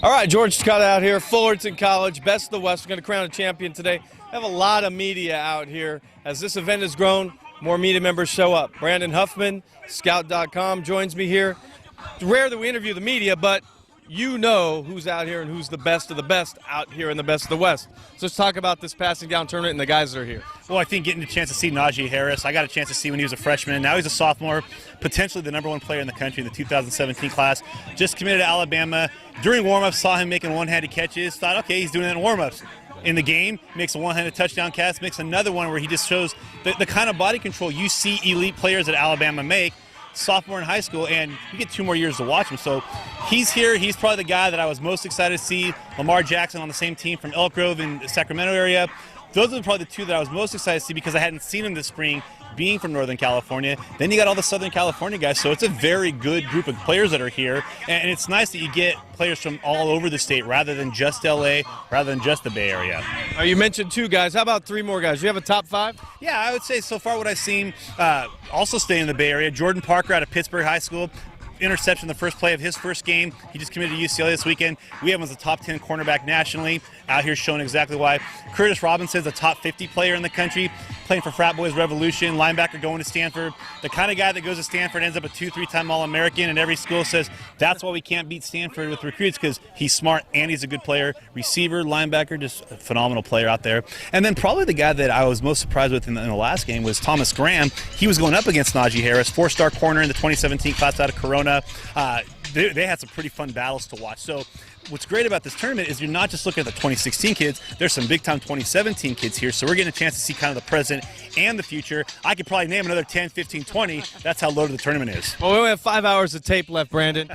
All right, George Takata out here, Fullerton College, best of the West. We're going to crown a champion today. I have a lot of media out here. As this event has grown, more media members show up. Brandon Huffman, Scout.com, joins me here. It's rare that we interview the media, but you know who's out here and who's the best of the best out here in the best of the West. So let's talk about this passing down tournament and the guys that are here. Well, I think getting a chance to see Najee Harris, I got a chance to see when he was a freshman. Now he's a sophomore, potentially the #1 player in the country in the 2017 class. Just committed to Alabama. During warm-ups, saw him making one-handed catches. Thought, okay, he's doing that in warm-ups. In the game, makes a one-handed touchdown catch, makes another one where he just shows the kind of body control you see elite players at Alabama make. Sophomore in high school, and you get 2 more years to watch him. So he's here. He's probably the guy that I was most excited to see. Lamar Jackson on the same team from Elk Grove in the Sacramento area. Those are probably the 2 that I was most excited to see because I hadn't seen him this spring, being from Northern California. Then you got all the Southern California guys, so it's a very good group of players that are here. And it's nice that you get players from all over the state rather than just LA, rather than just the Bay Area. You mentioned 2 guys. How about 3 more guys? Do you have a top 5? Yeah, I would say so far what I've seen, also staying in the Bay Area, Jordan Parker out of Pittsburgh High School. Interception the first play of his first game. He just committed to UCLA this weekend. We have him as a top 10 cornerback nationally. Out here showing exactly why. Curtis Robinson's a top 50 player in the country, playing for Frat Boys Revolution, linebacker going to Stanford. The kind of guy that goes to Stanford ends up a 2-3-time All-American, and every school says that's why we can't beat Stanford with recruits, because he's smart and he's a good player. Receiver, linebacker, just a phenomenal player out there. And then probably the guy that I was most surprised with in the last game was Thomas Graham. He was going up against Najee Harris, 4-star corner in the 2017 class out of Corona. They had some pretty fun battles to watch. So what's great about this tournament is you're not just looking at the 2016 kids. There's some big-time 2017 kids here, so we're getting a chance to see kind of the present and the future. I could probably name another 10, 15, 20. That's how loaded the tournament is. Well, we only have 5 hours of tape left, Brandon.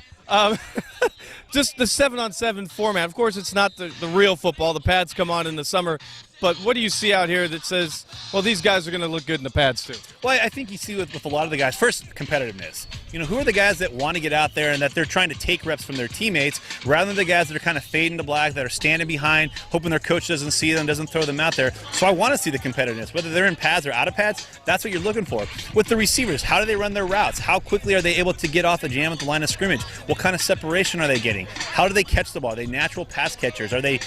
Just the 7-on-7 format. Of course, it's not the real football. The pads come on in the summer. But what do you see out here that says, well, these guys are going to look good in the pads too? Well, I think you see with a lot of the guys, first, competitiveness. You know, who are the guys that want to get out there and that they're trying to take reps from their teammates rather than the guys that are kind of fading to black, that are standing behind, hoping their coach doesn't see them, doesn't throw them out there. So I want to see the competitiveness. Whether they're in pads or out of pads, that's what you're looking for. With the receivers, how do they run their routes? How quickly are they able to get off the jam at the line of scrimmage? What kind of separation are they getting? How do they catch the ball? Are they natural pass catchers? Are they,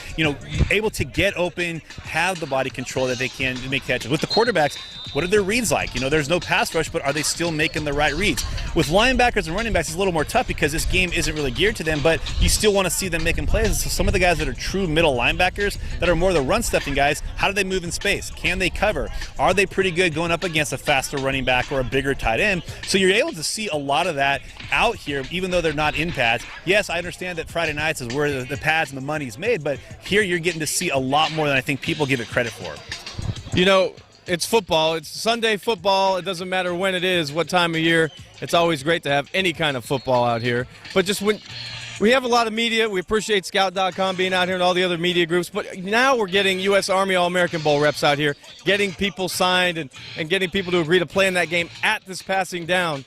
able to get open, have the body control that they can make catches? With the quarterbacks, what are their reads like? There's no pass rush, but are they still making the right reads? With linebackers and running backs, it's a little more tough because this game isn't really geared to them, but you still want to see them making plays. So some of the guys that are true middle linebackers, that are more the run-stuffing guys, how do they move in space? Can they cover? Are they pretty good going up against a faster running back or a bigger tight end? So you're able to see a lot of that out here, even though they're not in pads. Yes, I understand that Friday nights is where the pads and the money's made, but here you're getting to see a lot more than I think people give it credit for. It's football. It's Sunday football. It doesn't matter when it is, what time of year. It's always great to have any kind of football out here. But just when we have a lot of media, we appreciate Scout.com being out here and all the other media groups. But now we're getting U.S. Army All-American Bowl reps out here, getting people signed and getting people to agree to play in that game at this passing down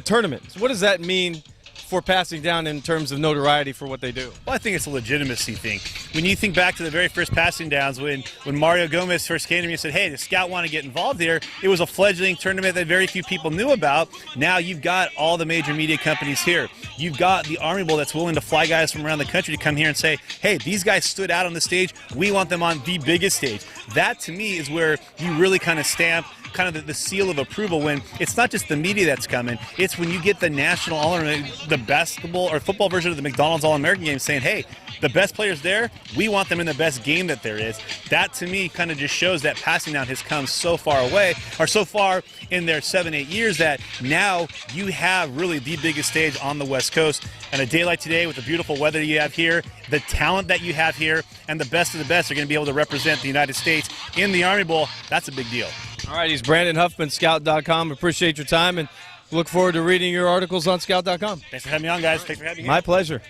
tournament. So what does that mean for passing down in terms of notoriety for what they do? Well, I think it's a legitimacy thing. When you think back to the very first passing downs, when Mario Gomez first came to me and said, hey, the Scout want to get involved here, it was a fledgling tournament that very few people knew about. Now you've got all the major media companies here. You've got the Army Bowl that's willing to fly guys from around the country to come here and say, hey, these guys stood out on the stage. We want them on the biggest stage. That, to me, is where you really kind of stamp kind of the seal of approval, when it's not just the media that's coming, it's when you get the national the basketball or football version of the McDonald's All-American game saying, hey, the best players there, we want them in the best game that there is. That, to me, kind of just shows that passing down has come so far away, or so far in their 7-8 years, that now you have really the biggest stage on the West Coast. And a day like today, with the beautiful weather you have here, the talent that you have here, and the best of the best are going to be able to represent the United States in the Army Bowl. That's a big deal. All right, he's Brandon Huffman, Scout.com. Appreciate your time and look forward to reading your articles on Scout.com. Thanks for having me on, guys. Thanks for having me here. My pleasure.